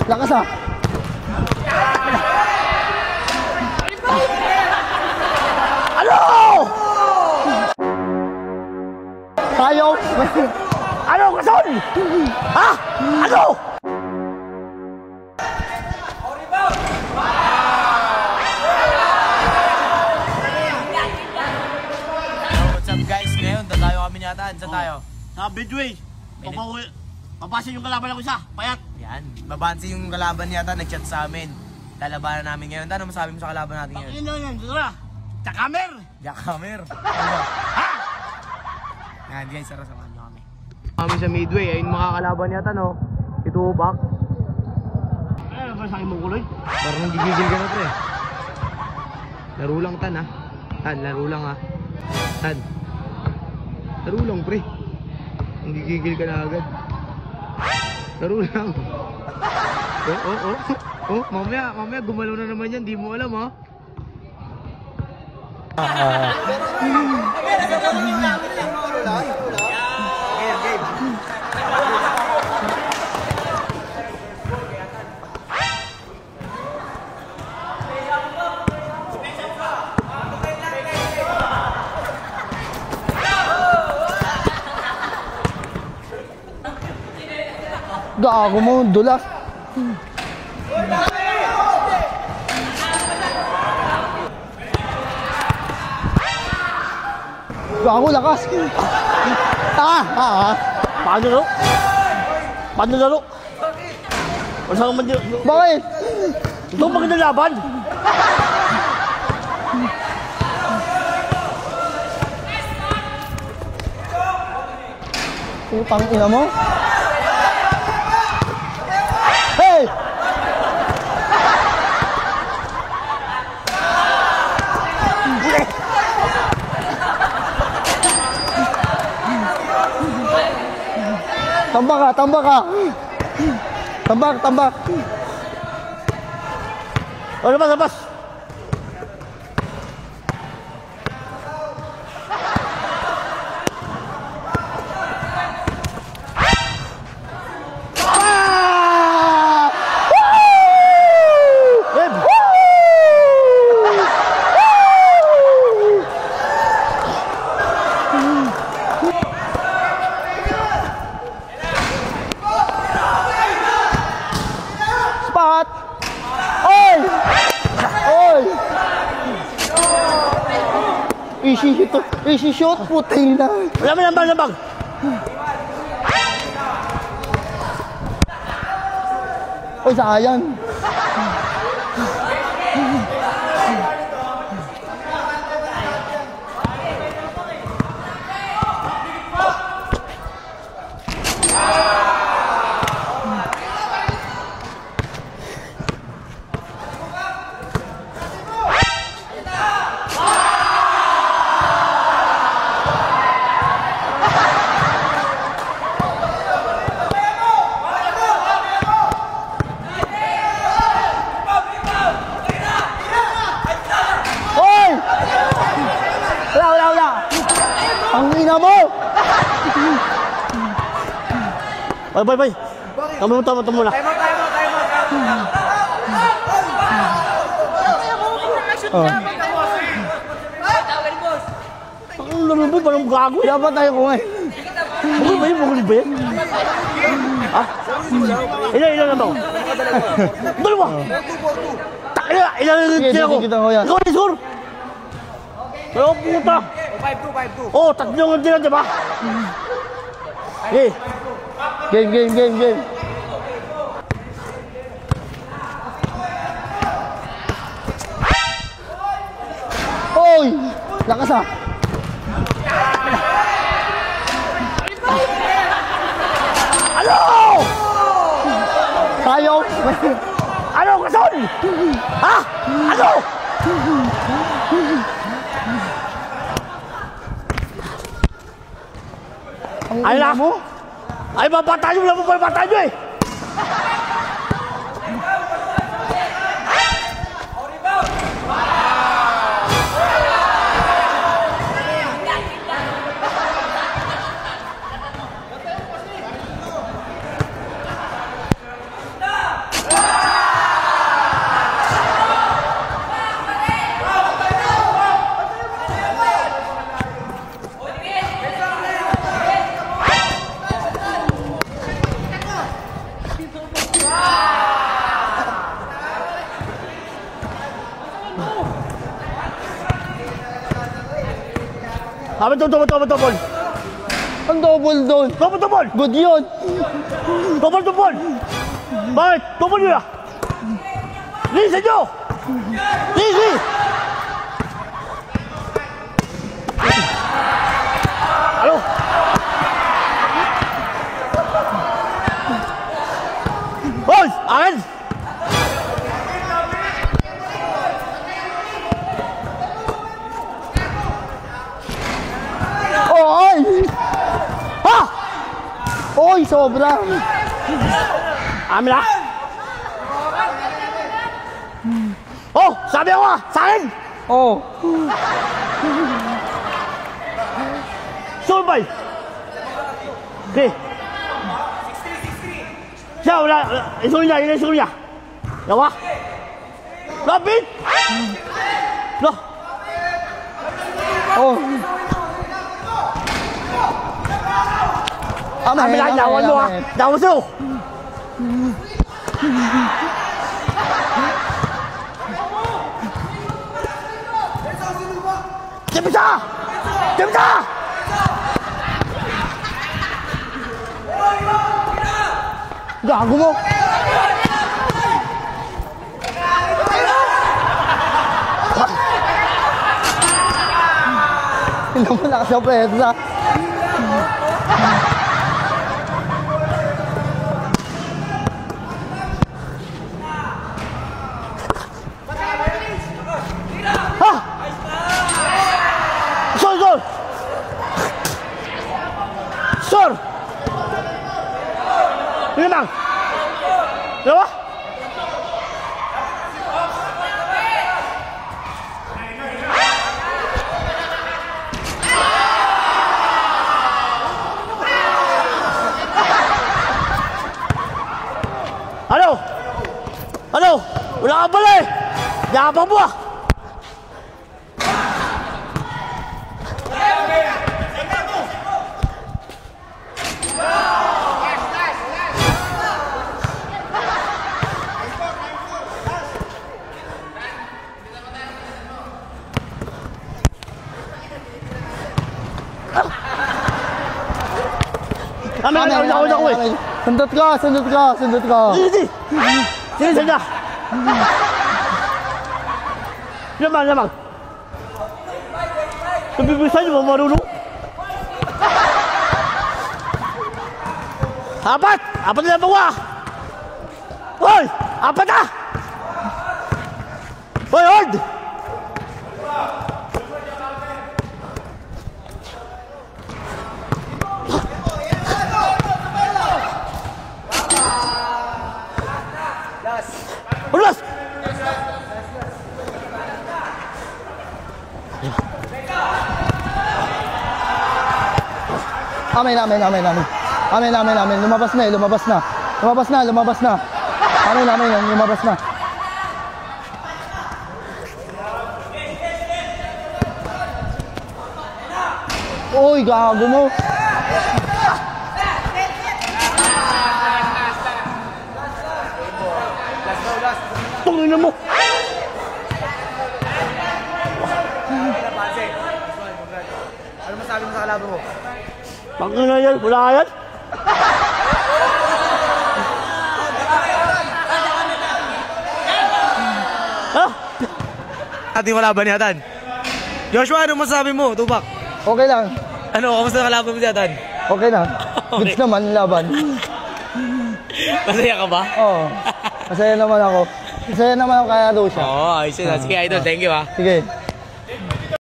Lakas ah. Ano? Tayo. Ano kason? Ha? Ano? What's up guys? Ngayon, tatayo kami nyataan. Saan tayo? Sa Bedway. Papasin yung kalaban ako isa. Payat. Yan. Babansi yung kalaban yata. Nag-chat sa amin. Lalabanan namin ngayon. Ano masabi mo sa kalaban natin ngayon? Yun lang yan. Tara. Jackamer. Jackhammer. Ano? Ha? Yan guys, tara samahan nyo kami. Kami sa Midway. Ayun mga kalaban yata no. Si Tupac. Ano ba sa akin mong kuloy? Parang nagigigil ka na pre. Laro lang tan ha. Tan, laro lang ha. Tan. Laro lang pre. Nagigigil ka na agad. Laro lang. Oh, mamaya gumalaw na naman yan, di mo alam ha. Gago mo, dulas. Gago, lakas. Paano laro? Paano laro? Bakit? Ito magandang laban. Putang ina mo. Hey! Tambak ka, tambak ka. Tambak, tambak. O, labas, labas. Easy shot, puting na. Lambang, lambang. Oh, sayang. Ang ina mo! Bay. Tama muna. Time out. Ang laro mo, parang gago. Dapat tayo ko ngayon. Bukul ba yan? Ha? Ilan na ba? Dalawa! Ilan ako? Ikaw ni Sur! Pero puta! 5-2. Oh, tatlo nga din, di ba? Okay. Game. Oy! Lakas ah! Ano? Tayo! Ano kason? Ha? Ano? Ay na mo? Ay babatayo lang mo pa babatayo eh! Habang tubol. Ang double doon. Tubol. Good yun. Tubol. Bakit? Tubol nyo na. Lisa nyo. Lisi. Ano? Boys! Akin! Oy! Ha! Oy, sobra. Amin na! Oh! Sabi ako ah! Sa akin! Oh. Sulbay! Okay. Siya, wala. Isulong niya. Yawa. Lapit! No. Oh. Amin na, lawan mo ah. Lawan sa'yo. Dipisa! Gago mo. Hindi mo lakas ang presa. Ha! Sir! Ini bang. Kenapa? Halo? Wala ka pala eh! Yabang mo ah! Amin, ako eh! Sundot ka! Sige na! Lamang! Nabibisan niyo ba marunong? Apat na lang ba? Hoy! Apat na! Hoy, hold! Ulas! Amin. Lumabas na. Amin. Lumabas na. Uy, gago mo. Tungin na mo! Ano masabi mo sa kalaban mo? Tungin na yan, wala yan! Ha? Ating kalaban ni Atan. Joshua, ano masabi mo? Tupak. Okay lang. Ano, kamusta ang kalaban mo si Atan? Okay lang. Goods naman, laban. Masaya ka ba? Oo. Masaya naman ako kaya daw siya. Oo, ayos yun. Sige, idol. Thank you, ha. Sige.